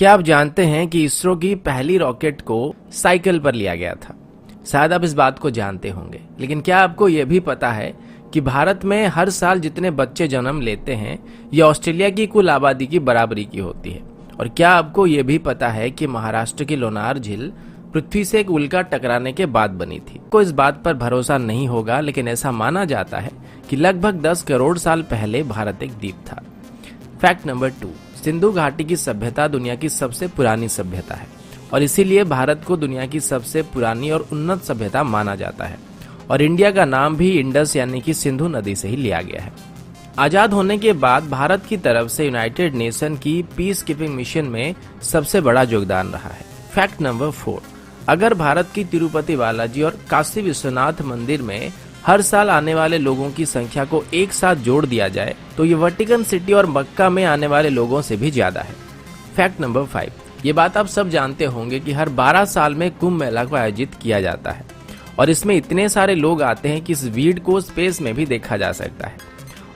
क्या आप जानते हैं कि इसरो की पहली रॉकेट को साइकिल पर लिया गया था? शायद आप इस बात को जानते होंगे, लेकिन क्या आपको यह भी पता है कि भारत में हर साल जितने बच्चे जन्म लेते हैं ये ऑस्ट्रेलिया की कुल आबादी की बराबरी की होती है। और क्या आपको यह भी पता है कि महाराष्ट्र की लोनार झील पृथ्वी से एक उल्का टकराने के बाद बनी थी? को इस बात पर भरोसा नहीं होगा, लेकिन ऐसा माना जाता है कि लगभग 10 करोड़ साल पहले भारत एक द्वीप था। फैक्ट नंबर 2, सिंधु घाटी की सभ्यता दुनिया की सबसे पुरानी सभ्यता है और इसीलिए भारत को दुनिया की सबसे पुरानी और उन्नत सभ्यता माना जाता है। और इंडिया का नाम भी इंडस यानी कि सिंधु नदी से ही लिया गया है। आजाद होने के बाद भारत की तरफ से यूनाइटेड नेशन की पीस कीपिंग मिशन में सबसे बड़ा योगदान रहा है। फैक्ट नंबर 4, अगर भारत की तिरुपति बालाजी और काशी विश्वनाथ मंदिर में हर साल आने वाले लोगों की संख्या को एक साथ जोड़ दिया जाए तो ये वेटिकन सिटी और मक्का में आने वाले लोगों से भी ज्यादा है। फैक्ट नंबर 5, ये बात आप सब जानते होंगे कि हर 12 साल में कुंभ मेला को आयोजित किया जाता है और इसमें इतने सारे लोग आते हैं कि इस भीड़ को स्पेस में भी देखा जा सकता है।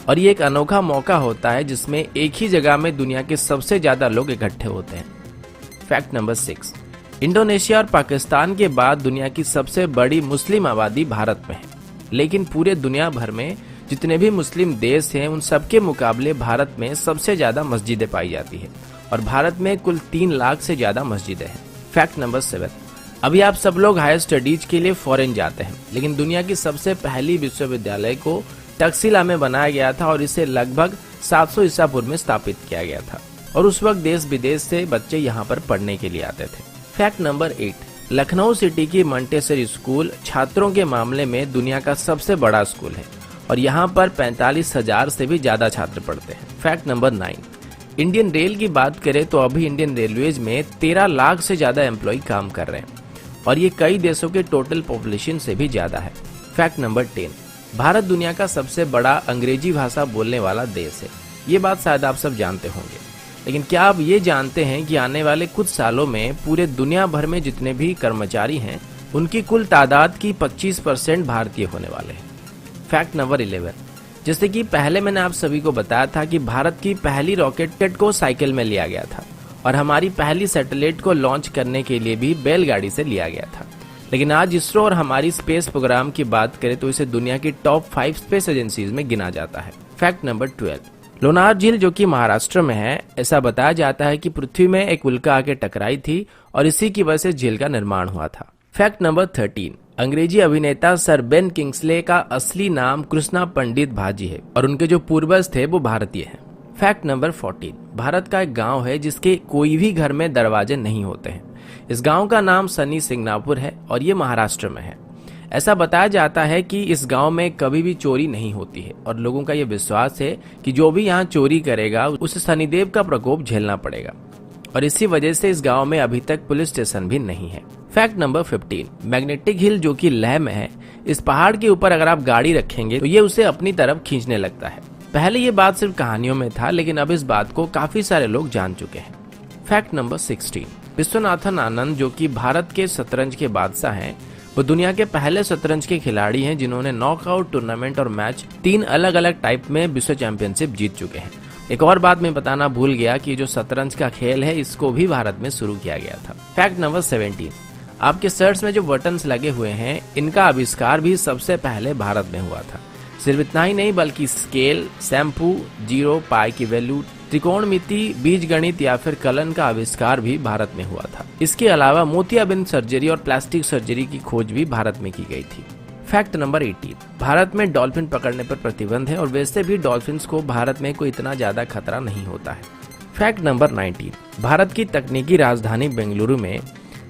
और ये एक अनोखा मौका होता है जिसमें एक ही जगह में दुनिया के सबसे ज्यादा लोग इकट्ठे होते हैं। फैक्ट नंबर 6, इंडोनेशिया और पाकिस्तान के बाद दुनिया की सबसे बड़ी मुस्लिम आबादी भारत में है, लेकिन पूरे दुनिया भर में जितने भी मुस्लिम देश हैं उन सबके मुकाबले भारत में सबसे ज्यादा मस्जिदें पाई जाती है और भारत में कुल 3 लाख से ज्यादा मस्जिदें हैं। फैक्ट नंबर 7, अभी आप सब लोग हायर स्टडीज के लिए फॉरेन जाते हैं, लेकिन दुनिया की सबसे पहली विश्वविद्यालय को तक्षशिला में बनाया गया था और इसे लगभग 700 ईसा पूर्व में स्थापित किया गया था और उस वक्त देश विदेश से बच्चे यहाँ पर पढ़ने के लिए आते थे। फैक्ट नंबर 8, लखनऊ सिटी की मंटेसरी स्कूल छात्रों के मामले में दुनिया का सबसे बड़ा स्कूल है और यहाँ पर 45,000 से भी ज्यादा छात्र पढ़ते हैं। फैक्ट नंबर 9, इंडियन रेल की बात करें तो अभी इंडियन रेलवेज में 13 लाख से ज्यादा एम्प्लॉय काम कर रहे हैं और ये कई देशों के टोटल पॉपुलेशन से भी ज्यादा है। फैक्ट नंबर 10, भारत दुनिया का सबसे बड़ा अंग्रेजी भाषा बोलने वाला देश है। ये बात शायद आप सब जानते होंगे, लेकिन क्या आप ये जानते हैं कि आने वाले कुछ सालों में पूरे दुनिया भर में जितने भी कर्मचारी हैं उनकी कुल तादाद की 25% भारतीय होने वाले हैं। फैक्ट नंबर 11, जैसे कि पहले मैंने आप सभी को बताया था कि भारत की पहली रॉकेट को साइकिल में लिया गया था और हमारी पहली सैटेलाइट को लॉन्च करने के लिए भी बैलगाड़ी से लिया गया था, लेकिन आज इसरो और हमारी स्पेस प्रोग्राम की बात करें तो इसे दुनिया की टॉप 5 स्पेस एजेंसीज में गिना जाता है। फैक्ट नंबर 12, लोनार झील जो कि महाराष्ट्र में है, ऐसा बताया जाता है कि पृथ्वी में एक उल्का आके टकराई थी और इसी की वजह से झील का निर्माण हुआ था। फैक्ट नंबर 13, अंग्रेजी अभिनेता सर बेन किंग्सले का असली नाम कृष्णा पंडित भाजी है और उनके जो पूर्वज थे वो भारतीय हैं। फैक्ट नंबर 14, भारत का एक गांव है जिसके कोई भी घर में दरवाजे नहीं होते हैं। इस गांव का नाम सनी सिंगनापुर है और ये महाराष्ट्र में है। ऐसा बताया जाता है कि इस गांव में कभी भी चोरी नहीं होती है और लोगों का ये विश्वास है कि जो भी यहाँ चोरी करेगा उसे शनिदेव का प्रकोप झेलना पड़ेगा और इसी वजह से इस गांव में अभी तक पुलिस स्टेशन भी नहीं है। फैक्ट नंबर 15, मैग्नेटिक हिल जो कि लेह में है, इस पहाड़ के ऊपर अगर आप गाड़ी रखेंगे तो ये उसे अपनी तरफ खींचने लगता है। पहले ये बात सिर्फ कहानियों में था, लेकिन अब इस बात को काफी सारे लोग जान चुके हैं। फैक्ट नंबर 16, विश्वनाथन आनंद जो कि भारत के शतरंज के बादशाह हैं, वो दुनिया के पहले शतरंज के खिलाड़ी हैं जिन्होंने नॉकआउट टूर्नामेंट और मैच 3 अलग अलग टाइप में विश्व चैंपियनशिप जीत चुके हैं। एक और बात मैं बताना भूल गया कि जो शतरंज का खेल है इसको भी भारत में शुरू किया गया था। फैक्ट नंबर 17, आपके शर्ट्स में जो बटन्स लगे हुए हैं इनका आविष्कार भी सबसे पहले भारत में हुआ था। सिर्फ इतना ही नहीं बल्कि स्केल, शैम्पू, जीरो, पाई की वैल्यू, त्रिकोणमिति, बीजगणित या फिर कलन का आविष्कार भी भारत में हुआ था। इसके अलावा मोतियाबिंद सर्जरी और प्लास्टिक सर्जरी की खोज भी भारत में की गई थी। फैक्ट नंबर 18, भारत में डॉल्फिन पकड़ने पर प्रतिबंध है और वैसे भी डॉल्फिन्स को भारत में कोई इतना ज्यादा खतरा नहीं होता है। फैक्ट नंबर 19, भारत की तकनीकी राजधानी बेंगलुरु में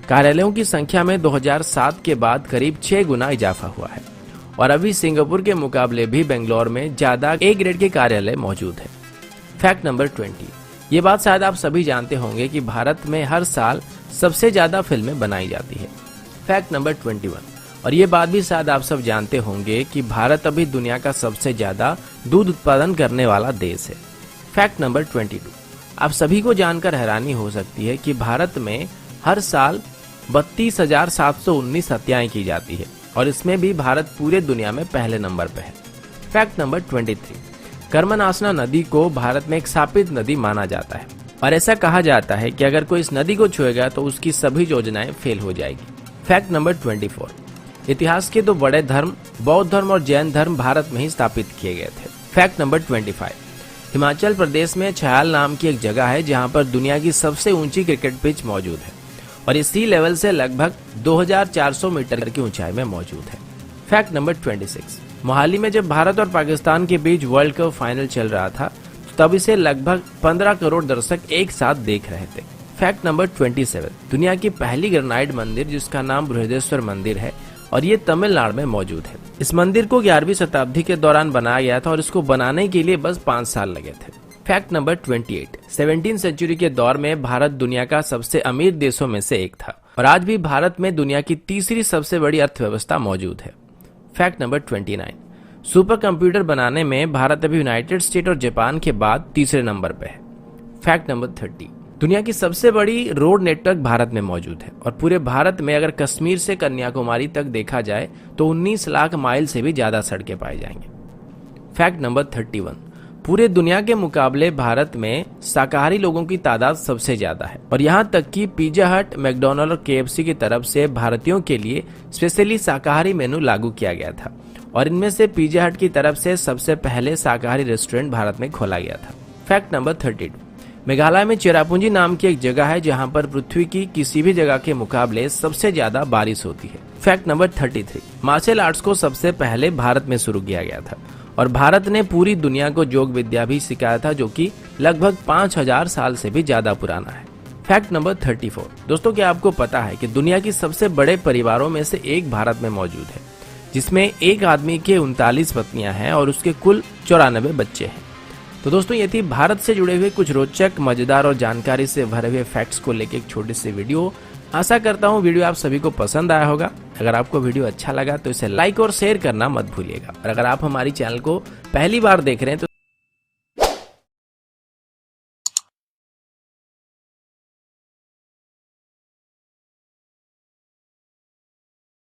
कार्यालयों की संख्या में 2007 के बाद करीब 6 गुना इजाफा हुआ है और अभी सिंगापुर के मुकाबले भी बेंगलोर में ज्यादा ए ग्रेड के कार्यालय मौजूद है। फैक्ट नंबर 20, ये बात शायद आप सभी जानते होंगे कि भारत में हर साल सबसे ज्यादा फिल्में बनाई जाती है। फैक्ट नंबर 21, और ये बात भी शायद आप सब जानते होंगे कि भारत अभी दुनिया का सबसे ज्यादा दूध उत्पादन करने वाला देश है। फैक्ट नंबर 22, आप सभी को जानकर हैरानी हो सकती है कि भारत में हर साल 32,719 हत्याएं की जाती है और इसमें भी भारत पूरे दुनिया में पहले नंबर पर है। फैक्ट नंबर 23, कर्मनासना नदी को भारत में एक शापित नदी माना जाता है और ऐसा कहा जाता है कि अगर कोई इस नदी को छुएगा तो उसकी सभी योजनाएं फेल हो जाएगी। फैक्ट नंबर 24, इतिहास के 2 बड़े धर्म बौद्ध धर्म और जैन धर्म भारत में ही स्थापित किए गए थे। फैक्ट नंबर 25, हिमाचल प्रदेश में छयाल नाम की एक जगह है जहां पर दुनिया की सबसे ऊंची क्रिकेट पिच मौजूद है और ये सी लेवल से लगभग 2400 मीटर की ऊंचाई में मौजूद है। फैक्ट नंबर 26, मोहाली में जब भारत और पाकिस्तान के बीच वर्ल्ड कप फाइनल चल रहा था तब इसे लगभग 15 करोड़ दर्शक एक साथ देख रहे थे। फैक्ट नंबर 27, दुनिया की पहली ग्रेनाइट मंदिर जिसका नाम बृहदेश्वर मंदिर है और ये तमिलनाडु में मौजूद है। इस मंदिर को 11वीं शताब्दी के दौरान बनाया गया था और इसको बनाने के लिए बस 5 साल लगे थे। फैक्ट नंबर 28, 17वीं सेंचुरी के दौर में भारत दुनिया का सबसे अमीर देशों में से एक था और आज भी भारत में दुनिया की तीसरी सबसे बड़ी अर्थव्यवस्था मौजूद है। फैक्ट नंबर 29, सुपर कंप्यूटर बनाने में भारत अभी यूनाइटेड स्टेट और जापान के बाद तीसरे नंबर पे है। फैक्ट नंबर 30, दुनिया की सबसे बड़ी रोड नेटवर्क भारत में मौजूद है और पूरे भारत में अगर कश्मीर से कन्याकुमारी तक देखा जाए तो 19 लाख माइल से भी ज्यादा सड़कें पाई जाएंगे। फैक्ट नंबर 31, पूरे दुनिया के मुकाबले भारत में शाकाहारी लोगों की तादाद सबसे ज्यादा है और यहाँ तक कि पिज्जा हट, मैकडॉनल्ड और KFC की तरफ से भारतीयों के लिए स्पेशली शाकाहारी मेनू लागू किया गया था और इनमें से पिज्जा हट की तरफ से सबसे पहले शाकाहारी रेस्टोरेंट भारत में खोला गया था। फैक्ट नंबर 32, मेघालय में चेरापूंजी नाम की एक जगह है जहां पर पृथ्वी की किसी भी जगह के मुकाबले सबसे ज्यादा बारिश होती है। फैक्ट नंबर 33, मार्शल आर्ट्स को सबसे पहले भारत में शुरू किया गया था और भारत ने पूरी दुनिया को योग विद्या भी सिखाया था जो कि लगभग 5000 साल से भी ज्यादा पुराना है। फैक्ट नंबर 34, दोस्तों क्या आपको पता है कि दुनिया की सबसे बड़े परिवारों में से एक भारत में मौजूद है जिसमें एक आदमी के 39 पत्नियां हैं और उसके कुल 94 बच्चे हैं। तो दोस्तों ये थी भारत से जुड़े हुए कुछ रोचक, मजेदार और जानकारी से भरे हुए फैक्ट्स को लेकर एक छोटी सी वीडियो। आशा करता हूँ वीडियो आप सभी को पसंद आया होगा। अगर आपको वीडियो अच्छा लगा तो इसे लाइक और शेयर करना मत भूलिएगा और अगर आप हमारी चैनल को पहली बार देख रहे हैं तो